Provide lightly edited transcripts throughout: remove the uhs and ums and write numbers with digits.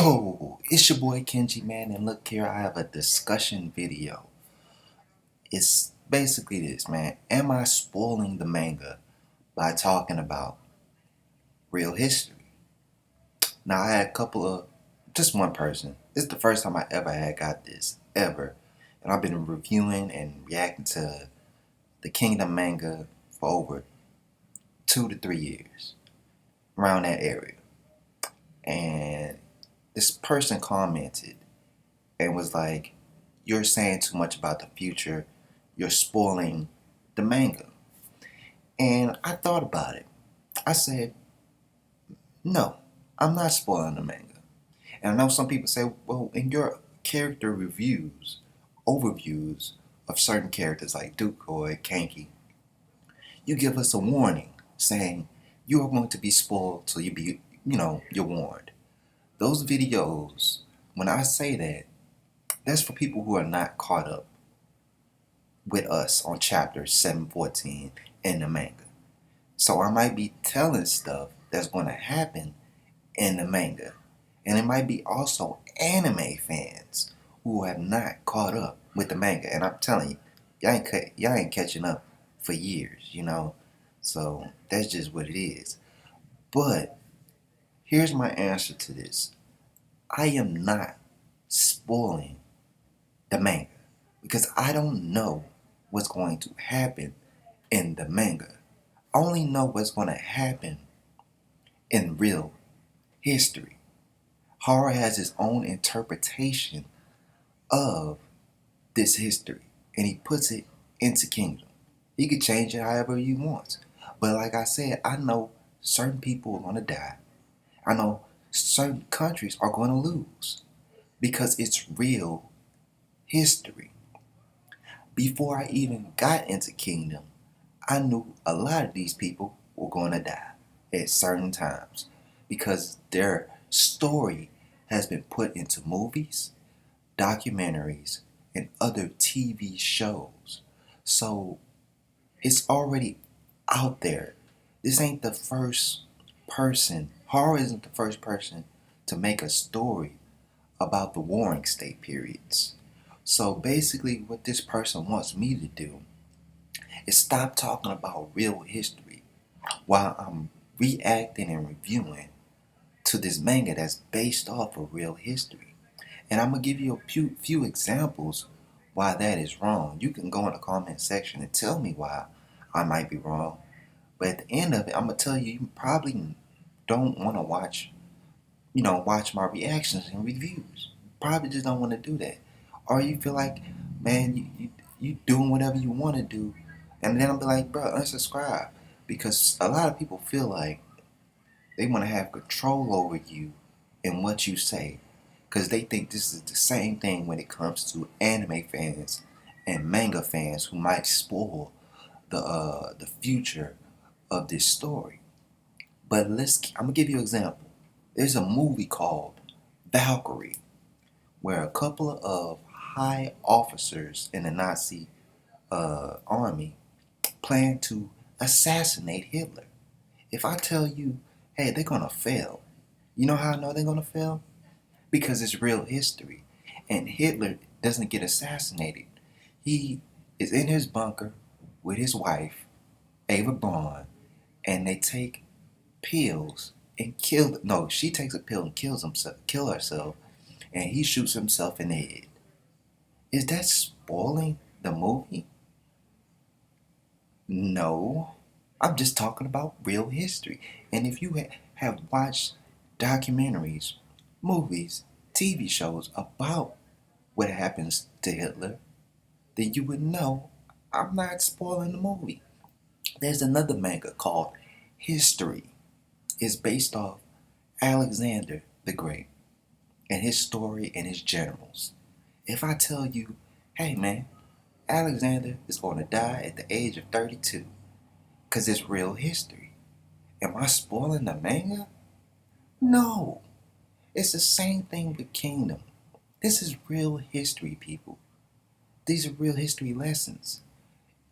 Yo, it's your boy Kenji, man, and look here, I have a discussion video. It's basically this, man. Am I spoiling the manga by talking about real history? Now, I had a couple of, just one person. This is the first time I ever had got this, ever. And I've been reviewing and reacting to the Kingdom manga for over 2 to 3 years, around that area. And this person commented and was like, "You're saying too much about the future. You're spoiling the manga." And I thought about it. I said, no, I'm not spoiling the manga. And I know some people say, well, in your character reviews, overviews of certain characters like Duke or Kenji, you give us a warning saying you are going to be spoiled till you're warned. Those videos, when I say that, that's for people who are not caught up with us on chapter 714 in the manga. So I might be telling stuff that's going to happen in the manga. And it might be also anime fans who have not caught up with the manga. And I'm telling you, y'all ain't catching up for years. So that's just what it is. But here's my answer to this. I am not spoiling the manga because I don't know what's going to happen in the manga. I only know what's going to happen in real history. Horror has his own interpretation of this history, and he puts it into Kingdom. He could change it however he wants. But like I said, I know certain people are going to die. I know certain countries are going to lose because it's real history. Before I even got into Kingdom, I knew a lot of these people were going to die at certain times because their story has been put into movies, documentaries, and other TV shows. So it's already out there. This ain't the first person, horror isn't the first person to make a story about the warring state periods. So basically, what this person wants me to do is stop talking about real history while I'm reacting and reviewing to this manga that's based off of real history. And I'm going to give you a few examples why that is wrong. You can go in the comment section and tell me why I might be wrong. But at the end of it, I'm going to tell you, you probably don't want to watch my reactions and reviews. Probably just don't want to do that. Or you feel like, man, you doing whatever you want to do. And then I'll be like, bro, unsubscribe. Because a lot of people feel like they want to have control over you and what you say. Because they think this is the same thing when it comes to anime fans and manga fans who might spoil the future of this story. But I'm gonna give you an example. There's a movie called Valkyrie, where a couple of high officers in the Nazi army plan to assassinate Hitler. If I tell you, hey, they're gonna fail, you know how I know they're gonna fail? Because it's real history. And Hitler doesn't get assassinated. He is in his bunker with his wife, Ava Braun, and they take pills and kill. No, she takes a pill and kill herself, and he shoots himself in the head. Is that spoiling the movie? No, I'm just talking about real history. And if you have watched documentaries, movies, TV shows about what happens to Hitler, then you would know I'm not spoiling the movie. There's another manga called History. It's based off Alexander the Great and his story and his generals. If I tell you, hey man, Alexander is going to die at the age of 32 because it's real history. Am I spoiling the manga? No. It's the same thing with Kingdom. This is real history, people. These are real history lessons.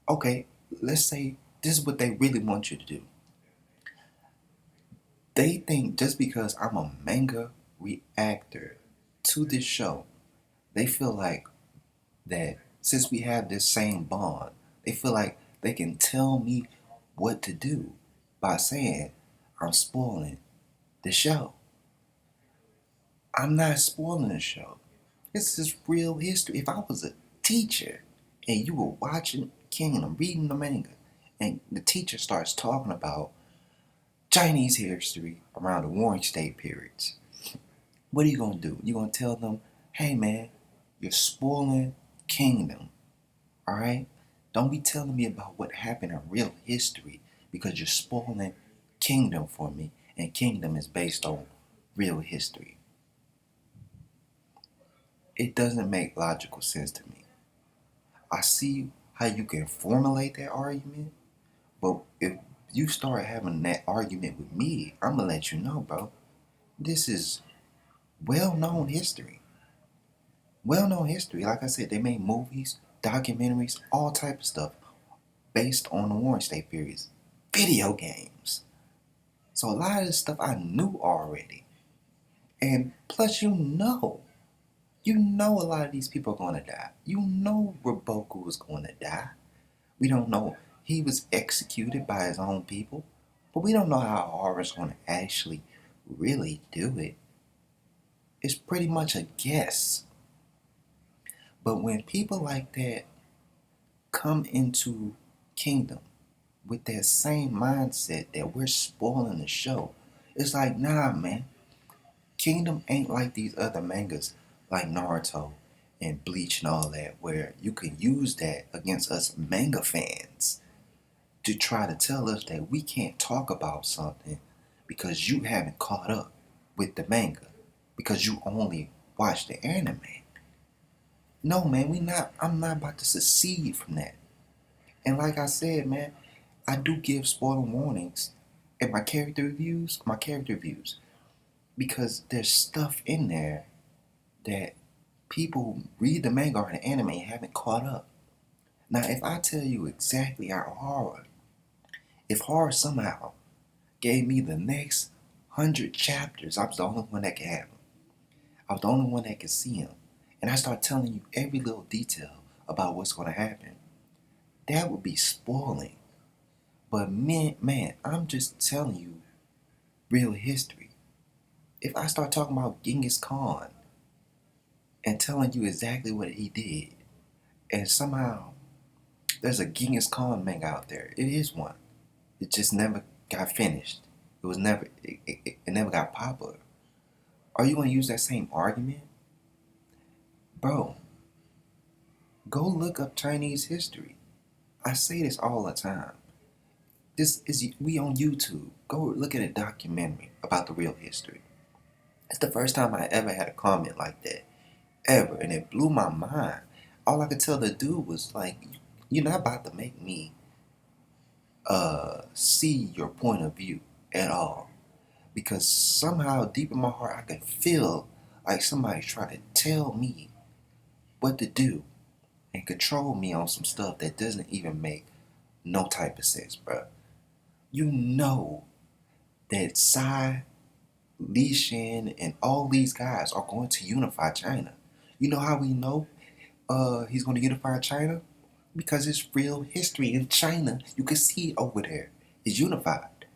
Okay, let's say this is what they really want you to do. They think just because I'm a manga reactor to this show, they feel like that since we have this same bond, they feel like they can tell me what to do by saying I'm spoiling the show. I'm not spoiling the show. This is real history. If I was a teacher and you were watching Kingdom, reading the manga, and the teacher starts talking about Chinese history around the Warring State periods, what are you going to do? You're going to tell them, hey man, you're spoiling Kingdom, alright? Don't be telling me about what happened in real history because you're spoiling Kingdom for me, and Kingdom is based on real history. It doesn't make logical sense to me. I see how you can formulate that argument, but if you start having that argument with me, I'm gonna let you know, bro. This is well-known history. Well-known history. Like I said, they made movies, documentaries, all type of stuff based on the Warring State periods. Video games. So a lot of this stuff I knew already. And plus you know a lot of these people are gonna die. You know Raboku is gonna die. We don't know he was executed by his own people, but we don't know how Horror's gonna actually really do it. It's pretty much a guess. But when people like that come into Kingdom with that same mindset that we're spoiling the show, it's like, nah, man. Kingdom ain't like these other mangas like Naruto and Bleach and all that, where you can use that against us manga fans to try to tell us that we can't talk about something because you haven't caught up with the manga, because you only watch the anime. No, man, I'm not about to secede from that. And like I said, man, I do give spoiler warnings in my character reviews, because there's stuff in there that people who read the manga or the anime haven't caught up. Now, if I tell you exactly if horror somehow gave me the next 100 chapters, I was the only one that could have them. I was the only one that could see them. And I start telling you every little detail about what's going to happen. That would be spoiling. But man, I'm just telling you real history. If I start talking about Genghis Khan and telling you exactly what he did, and somehow there's a Genghis Khan manga out there. It is one. It just never got finished. It never got popular. Are you gonna use that same argument? Bro, go look up Chinese history. I say this all the time. We on YouTube. Go look at a documentary about the real history. It's the first time I ever had a comment like that. Ever. And it blew my mind. All I could tell the dude was like, you're not about to make me see your point of view at all. Because somehow deep in my heart I can feel like somebody's trying to tell me what to do and control me on some stuff that doesn't even make no type of sense, bro. You know that Tsai, Li Shin, and all these guys are going to unify China. You know how we know he's going to unify China? Because it's real history in China. You can see it over there. It's unified.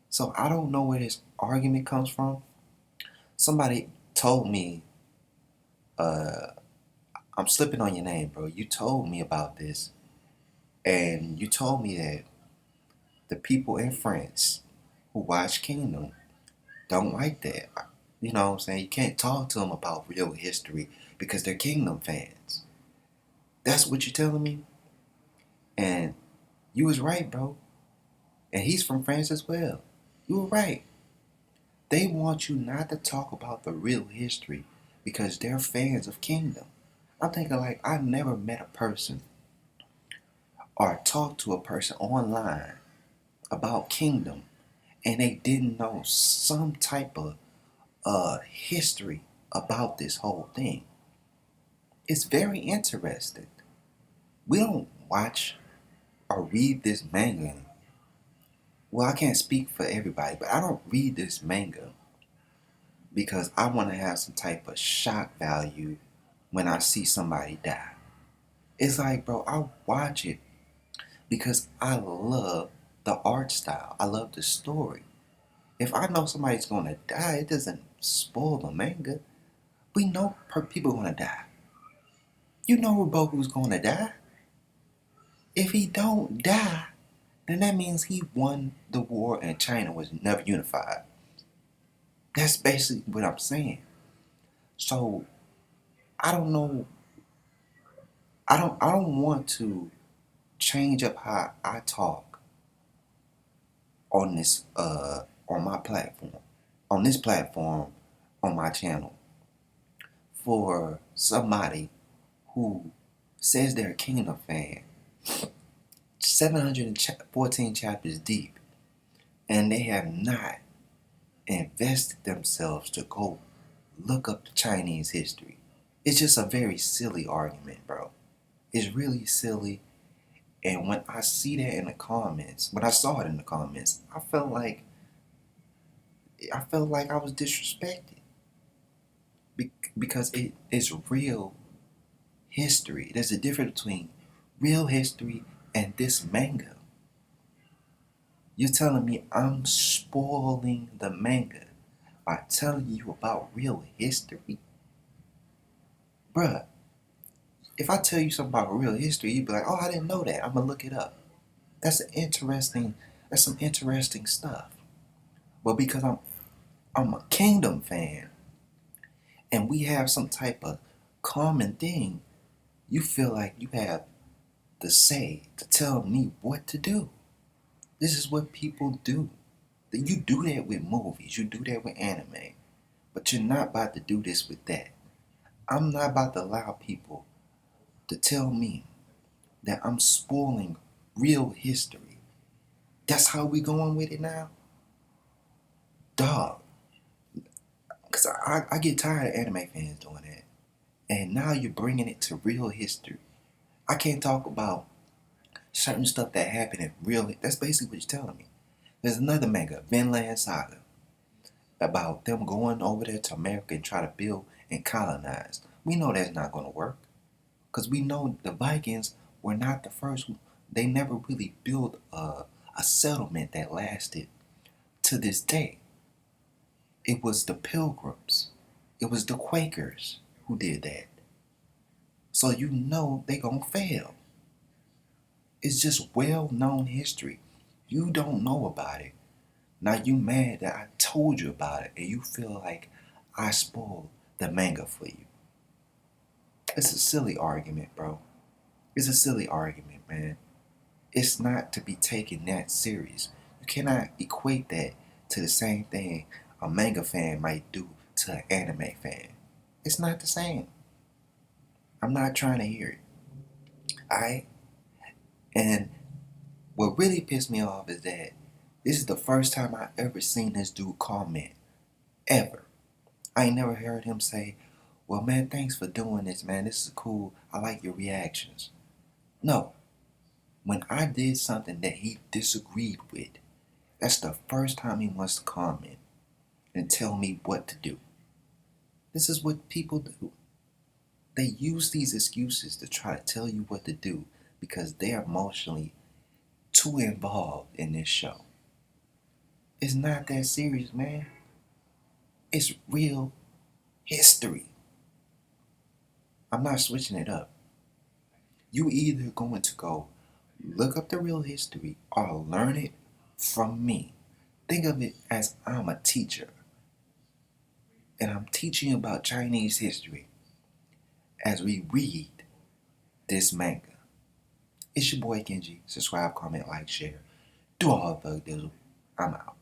So I don't know where this argument comes from. Somebody told me, I'm slipping on your name, bro. You told me about this. And you told me that the people in France who watch Kingdom don't like that. You know what I'm saying? You can't talk to them about real history because they're Kingdom fans. That's what you're telling me? And you was right, bro. And he's from France as well. You were right. They want you not to talk about the real history because they're fans of Kingdom. I'm thinking like I never met a person or talked to a person online about Kingdom and they didn't know some type of history about this whole thing. It's very interesting. We don't watch or read this manga. Well, I can't speak for everybody, but I don't read this manga because I want to have some type of shock value when I see somebody die. It's like, bro, I watch it because I love the art style. I love the story. If I know somebody's going to die, it doesn't spoil the manga. We know people going to die. You know Boku's going to die. If he don't die, then that means he won the war and China was never unified. That's basically what I'm saying. So I don't know. I don't want to change up how I talk on this on my platform. On this platform on my channel for somebody who says they're a Kingdom fan 714 chapters deep and they have not invested themselves to go look up the Chinese history. It's just a very silly argument, bro. It's really silly. And when I see that in the comments, when I saw it in the comments, I felt like I was disrespected because it is real history. There's a difference between real history and this manga. You're telling me I'm spoiling the manga by telling you about real history? Bruh, if I tell you something about real history, you'd be like, oh, I didn't know that. I'm going to look it up. That's some interesting stuff. But because I'm a Kingdom fan and we have some type of common thing, you feel like you have the say to tell me what to do. This is what people do. You do that with movies, you do that with anime, but you're not about to do this with that. I'm not about to allow people to tell me that I'm spoiling real history. That's how we going with it now? Dog. Because I get tired of anime fans doing that. And now you're bringing it to real history. I can't talk about certain stuff that happened in real. That's basically what you're telling me. There's another manga, Vinland Saga, about them going over there to America and try to build and colonize. We know that's not going to work. Because we know the Vikings were not the first. They never really built a settlement that lasted to this day. It was the Pilgrims. It was the Quakers who did that. So you know they gonna fail. It's just well-known history. You don't know about it. Now you mad that I told you about it and you feel like I spoiled the manga for you. It's a silly argument, bro. It's a silly argument, man. It's not to be taken that serious. You cannot equate that to the same thing a manga fan might do to an anime fan. It's not the same. I'm not trying to hear it. Alright? And what really pissed me off is that this is the first time I ever seen this dude comment. Ever. I ain't never heard him say, well, man, thanks for doing this, man. This is cool. I like your reactions. No. When I did something that he disagreed with, that's the first time he wants to comment and tell me what to do. This is what people do. They use these excuses to try to tell you what to do because they're emotionally too involved in this show. It's not that serious, man. It's real history. I'm not switching it up. You either going to go look up the real history or learn it from me. Think of it as I'm a teacher and I'm teaching about Chinese history as we read this manga. It's your boy Kenji. Subscribe, comment, like, share. Do all the thug dizzle. I'm out.